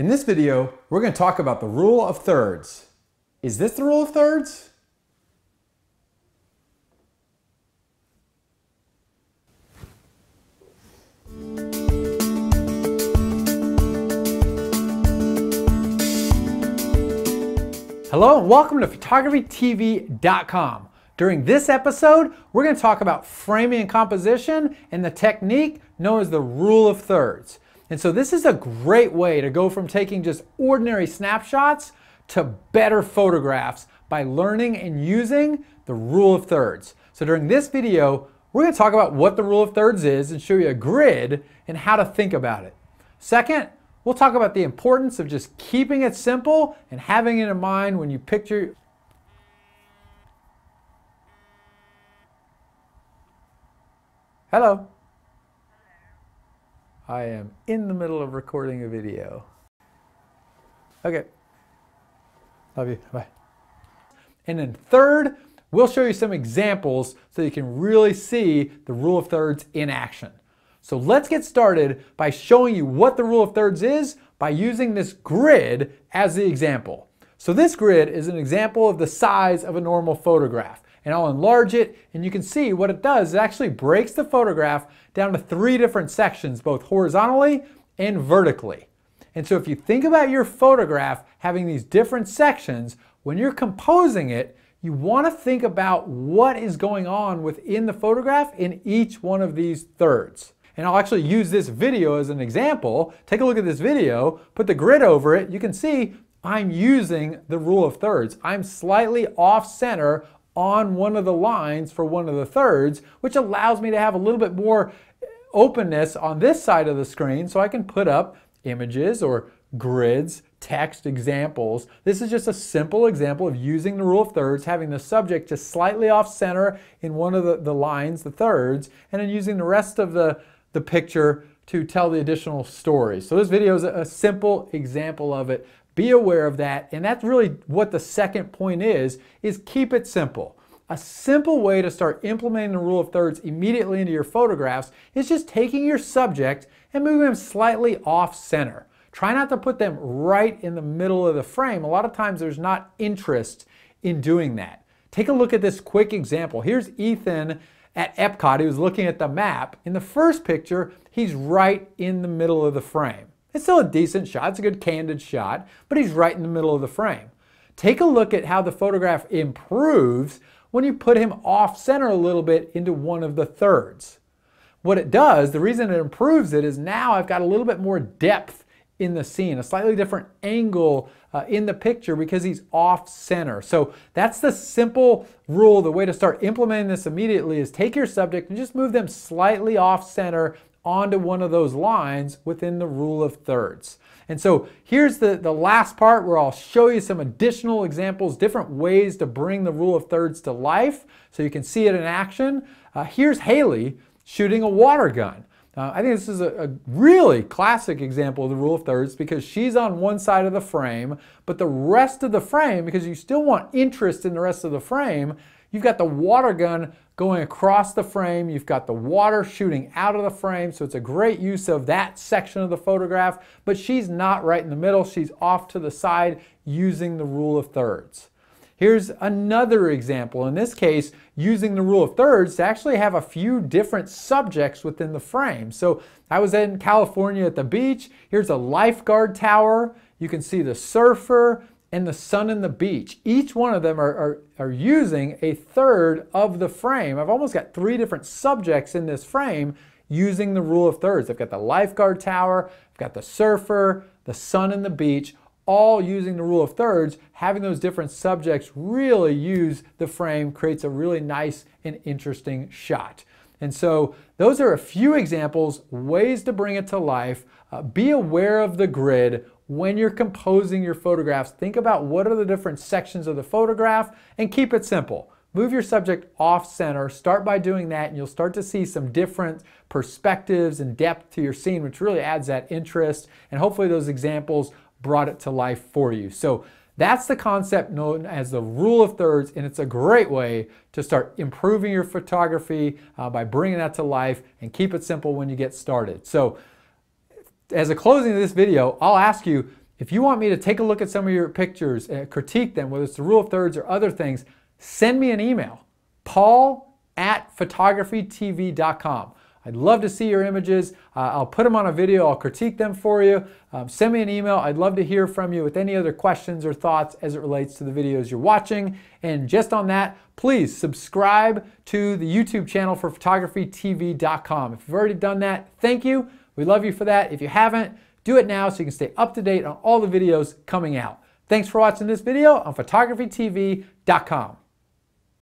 In this video, we're going to talk about the rule of thirds. Is this the rule of thirds? Hello and welcome to photographytv.com. During this episode, we're going to talk about framing and composition and the technique known as the rule of thirds. And so this is a great way to go from taking just ordinary snapshots to better photographs by learning and using the rule of thirds. So during this video, we're going to talk about what the rule of thirds is and show you a grid and how to think about it. Second, we'll talk about the importance of just keeping it simple and having it in mind when you picture. Hello. I am in the middle of recording a video. Okay. Love you. Bye. And then third, we'll show you some examples so you can really see the rule of thirds in action. So let's get started by showing you what the rule of thirds is by using this grid as the example. So this grid is an example of the size of a normal photograph. And I'll enlarge it, and you can see what it does. It actually breaks the photograph down to 3 different sections, both horizontally and vertically. And so if you think about your photograph having these different sections, when you're composing it, you want to think about what is going on within the photograph in each one of these thirds. And I'll actually use this video as an example. Take a look at this video, put the grid over it. You can see I'm using the rule of thirds. I'm slightly off center on one of the lines for one of the thirds, which allows me to have a little bit more openness on this side of the screen so I can put up images or grids, text examples. This is just a simple example of using the rule of thirds, having the subject just slightly off center in one of the lines, the thirds, and then using the rest of the picture to tell the additional stories. So this video is a simple example of it. Be aware of that, and that's really what the second point is keep it simple. A simple way to start implementing the rule of thirds immediately into your photographs is just taking your subject and moving them slightly off center. Try not to put them right in the middle of the frame. A lot of times there's not interest in doing that. Take a look at this quick example. Here's Ethan at Epcot. He was looking at the map. In the first picture, he's right in the middle of the frame. It's still a decent shot, it's a good candid shot, but he's right in the middle of the frame. Take a look at how the photograph improves when you put him off center a little bit into one of the thirds. What it does, the reason it improves it is now I've got a little bit more depth in the scene, a slightly different angle in the picture because he's off center. So that's the simple rule. The way to start implementing this immediately is take your subject and just move them slightly off center onto one of those lines within the rule of thirds. And so here's the last part where I'll show you some additional examples, different ways to bring the rule of thirds to life so you can see it in action. Here's Haley shooting a water gun. I think this is a really classic example of the rule of thirds because she's on one side of the frame, but the rest of the frame, because you still want interest in the rest of the frame, you've got the water gun going across the frame, you've got the water shooting out of the frame, so it's a great use of that section of the photograph, but she's not right in the middle, she's off to the side using the rule of thirds. Here's another example, in this case, using the rule of thirds to actually have a few different subjects within the frame. So I was in California at the beach, here's a lifeguard tower, you can see the surfer, and the sun and the beach. Each one of them are using a third of the frame. I've almost got 3 different subjects in this frame using the rule of thirds. I've got the lifeguard tower, I've got the surfer, the sun and the beach, all using the rule of thirds. Having those different subjects really use the frame creates a really nice and interesting shot. And so those are a few examples, ways to bring it to life. Be aware of the grid. When you're composing your photographs, think about what are the different sections of the photograph and keep it simple. Move your subject off center, start by doing that, and you'll start to see some different perspectives and depth to your scene, which really adds that interest, and hopefully those examples brought it to life for you. So that's the concept known as the rule of thirds, and it's a great way to start improving your photography by bringing that to life, and keep it simple when you get started. So as a closing of this video, I'll ask you, If you want me to take a look at some of your pictures and critique them, whether it's the rule of thirds or other things, send me an email, paul@photographytv.com. I'd love to see your images. I'll put them on a video. I'll critique them for you. Send me an email. I'd love to hear from you with any other questions or thoughts as it relates to the videos you're watching. And just on that, please subscribe to the YouTube channel for photographytv.com. If you've already done that, thank you. We love you for that. If you haven't, do it now so you can stay up to date on all the videos coming out. Thanks for watching this video on photographytv.com.